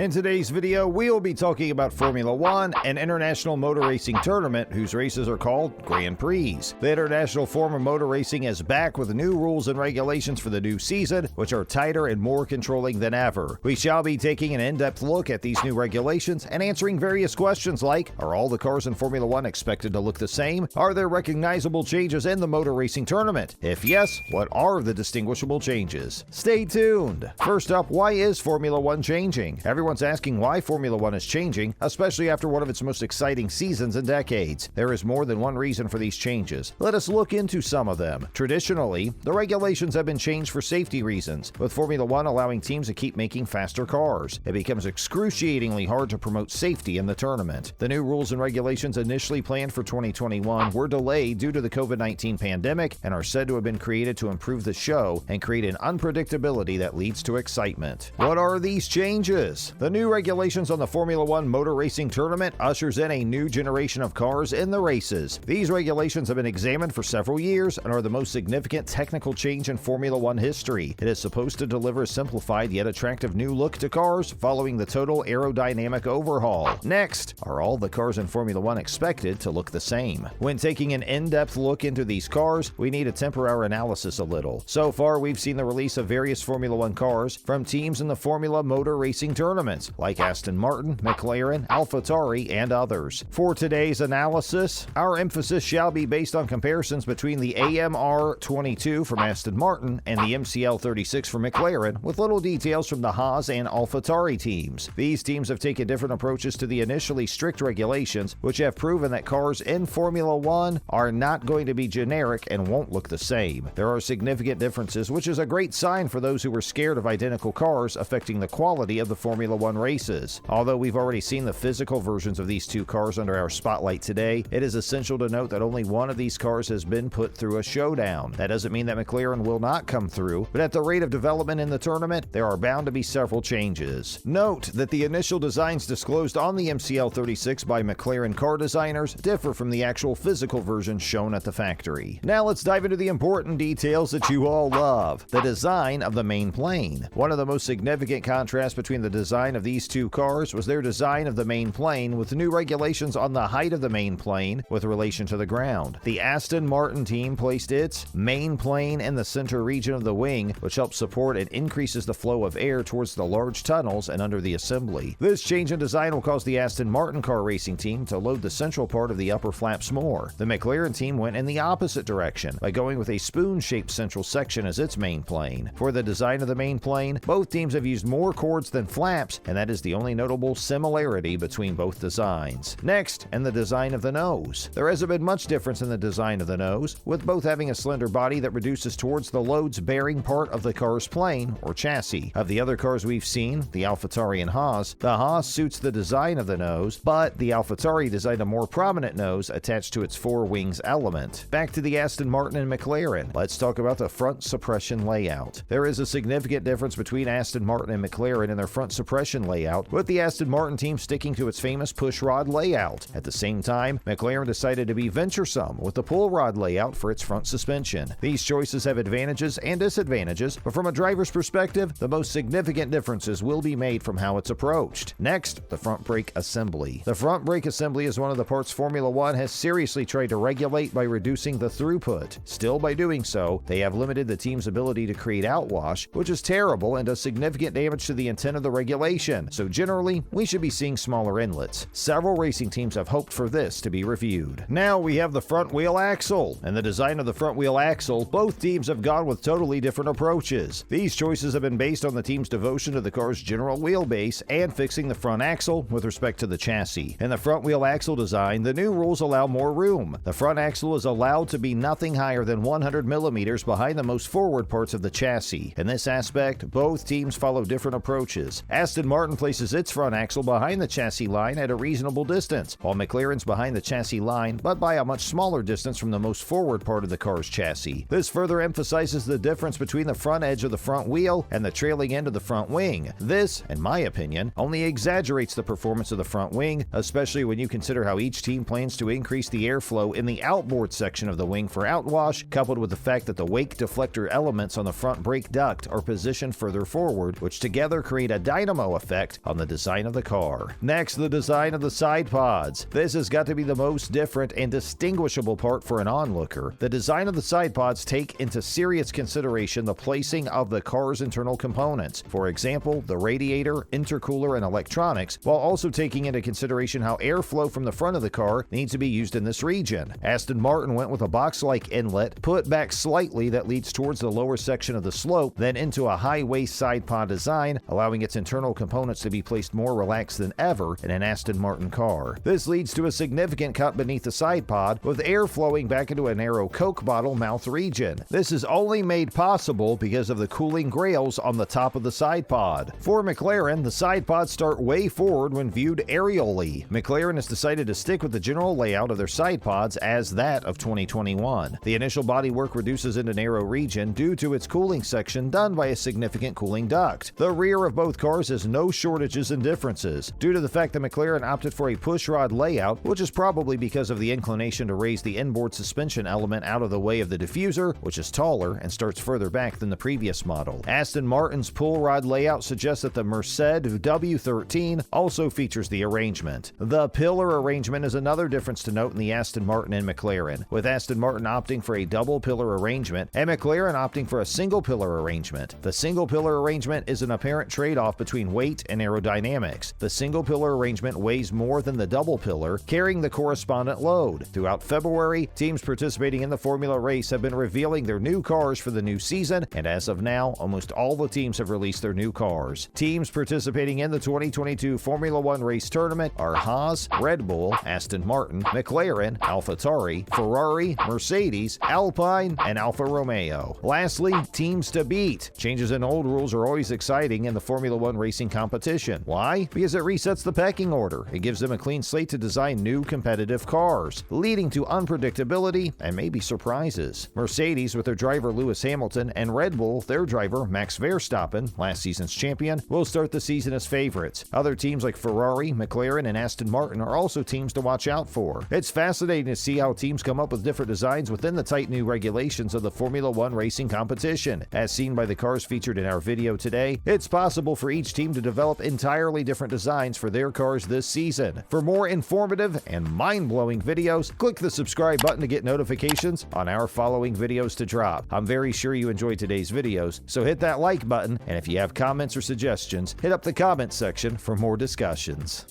In today's video, we will be talking about Formula One, an international motor racing tournament whose races are called Grand Prix. The international form of motor racing is back with new rules and regulations for the new season, which are tighter and more controlling than ever. We shall be taking an in-depth look at these new regulations and answering various questions like, are all the cars in Formula One expected to look the same? Are there recognizable changes in the motor racing tournament? If yes, what are the distinguishable changes? Stay tuned. First up, why is Formula One changing? Everyone's asking why Formula One is changing, especially after one of its most exciting seasons in decades. There is more than one reason for these changes. Let us look into some of them. Traditionally, the regulations have been changed for safety reasons, with Formula One allowing teams to keep making faster cars. It becomes excruciatingly hard to promote safety in the tournament. The new rules and regulations initially planned for 2021 were delayed due to the COVID-19 pandemic and are said to have been created to improve the show and create an unpredictability that leads to excitement. What are these changes? The new regulations on the Formula One motor racing tournament ushers in a new generation of cars in the races. These regulations have been examined for several years and are the most significant technical change in Formula One history. It is supposed to deliver a simplified yet attractive new look to cars following the total aerodynamic overhaul. Next, are all the cars in Formula One expected to look the same? When taking an in-depth look into these cars, we need to temper our analysis a little. So far, we've seen the release of various Formula One cars from teams in the Formula Motor Racing tournaments like Aston Martin, McLaren, AlphaTauri, and others. For today's analysis, our emphasis shall be based on comparisons between the AMR22 from Aston Martin and the MCL36 from McLaren, with little details from the Haas and AlphaTauri teams. These teams have taken different approaches to the initially strict regulations, which have proven that cars in Formula One are not going to be generic and won't look the same. There are significant differences, which is a great sign for those who were scared of identical cars affecting the quality of the Formula One races. Although we've already seen the physical versions of these two cars under our spotlight today, it is essential to note that only one of these cars has been put through a showdown. That doesn't mean that McLaren will not come through, but at the rate of development in the tournament, there are bound to be several changes. Note that the initial designs disclosed on the MCL36 by McLaren car designers differ from the actual physical version shown at the factory. Now let's dive into the important details that you all love. The design of the main plane. One of the most significant contrasts between the design of these two cars was their design of the main plane, with new regulations on the height of the main plane with relation to the ground. The Aston Martin team placed its main plane in the center region of the wing, which helps support and increases the flow of air towards the large tunnels and under the assembly. This change in design will cause the Aston Martin car racing team to load the central part of the upper flaps more. The McLaren team went in the opposite direction by going with a spoon-shaped central section as its main plane. For the design of the main plane, both teams have used more cords than flaps, and that is the only notable similarity between both designs. Next, in the design of the nose. There hasn't been much difference in the design of the nose, with both having a slender body that reduces towards the loads-bearing part of the car's plane, or chassis. Of the other cars we've seen, the AlphaTauri and Haas, the Haas suits the design of the nose, but the AlphaTauri designed a more prominent nose attached to its four wings element. Back to the Aston Martin and McLaren. Let's talk about the front suppression layout. There is a significant difference between Aston Martin and McLaren in their front suppression layout, with the Aston Martin team sticking to its famous push rod layout. At the same time, McLaren decided to be venturesome with the pull rod layout for its front suspension. These choices have advantages and disadvantages, but from a driver's perspective, the most significant differences will be made from how it's approached. Next, the front brake assembly. The front brake assembly is one of the parts Formula One has seriously tried to regulate by reducing the throughput. Still, by doing so, they have limited the team's ability to create outwash, which is terrible and does significant damage to the intent of the regulation. So generally, we should be seeing smaller inlets. Several racing teams have hoped for this to be reviewed. Now we have the front wheel axle. And the design of the front wheel axle, both teams have gone with totally different approaches. These choices have been based on the team's devotion to the car's general wheelbase and fixing the front axle with respect to the chassis. In the front wheel axle design, the new rules allow more room. The front axle is allowed to be nothing higher than 100 millimeters behind the most forward parts of the chassis. In this aspect, both teams follow different approaches. Aston Martin places its front axle behind the chassis line at a reasonable distance, while McLaren's behind the chassis line, but by a much smaller distance from the most forward part of the car's chassis. This further emphasizes the difference between the front edge of the front wheel and the trailing end of the front wing. This, in my opinion, only exaggerates the performance of the front wing, especially when you consider how each team plans to increase the airflow in the outboard section of the wing for outwash, coupled with the fact that the wake deflector elements on the front brake duct are positioned further forward, which together create a dynamo domino effect on the design of the car. Next, the design of the side pods. This has got to be the most different and distinguishable part for an onlooker. The design of the side pods take into serious consideration the placing of the car's internal components. For example, the radiator, intercooler, and electronics, while also taking into consideration how airflow from the front of the car needs to be used in this region. Aston Martin went with a box-like inlet put back slightly that leads towards the lower section of the slope, then into a high-waist side pod design, allowing its internal components to be placed more relaxed than ever in an Aston Martin car. This leads to a significant cut beneath the side pod, with air flowing back into a narrow Coke bottle mouth region. This is only made possible because of the cooling grails on the top of the side pod. For McLaren, the side pods start way forward when viewed aerially. McLaren has decided to stick with the general layout of their side pods as that of 2021. The initial bodywork reduces into narrow region due to its cooling section done by a significant cooling duct. The rear of both cars has no shortages and differences, due to the fact that McLaren opted for a pushrod layout, which is probably because of the inclination to raise the inboard suspension element out of the way of the diffuser, which is taller and starts further back than the previous model. Aston Martin's pull rod layout suggests that the Mercedes W13 also features the arrangement. The pillar arrangement is another difference to note in the Aston Martin and McLaren, with Aston Martin opting for a double pillar arrangement and McLaren opting for a single pillar arrangement. The single pillar arrangement is an apparent trade-off between weight and aerodynamics. The single pillar arrangement weighs more than the double pillar, carrying the correspondent load. Throughout February, teams participating in the Formula race have been revealing their new cars for the new season, and as of now, almost all the teams have released their new cars. Teams participating in the 2022 Formula One race tournament are Haas, Red Bull, Aston Martin, McLaren, AlphaTauri, Ferrari, Mercedes, Alpine, and Alfa Romeo. Lastly, teams to beat. Changes in old rules are always exciting in the Formula One racing competition. Why? Because it resets the pecking order. It gives them a clean slate to design new competitive cars, leading to unpredictability and maybe surprises. Mercedes, with their driver Lewis Hamilton, and Red Bull, their driver Max Verstappen, last season's champion, will start the season as favorites. Other teams like Ferrari, McLaren, and Aston Martin are also teams to watch out for. It's fascinating to see how teams come up with different designs within the tight new regulations of the Formula One racing competition. As seen by the cars featured in our video today, it's possible for each team to develop entirely different designs for their cars this season. For more informative and mind-blowing videos, click the subscribe button to get notifications on our following videos to drop. I'm very sure you enjoyed today's videos, so hit that like button, and if you have comments or suggestions, hit up the comment section for more discussions.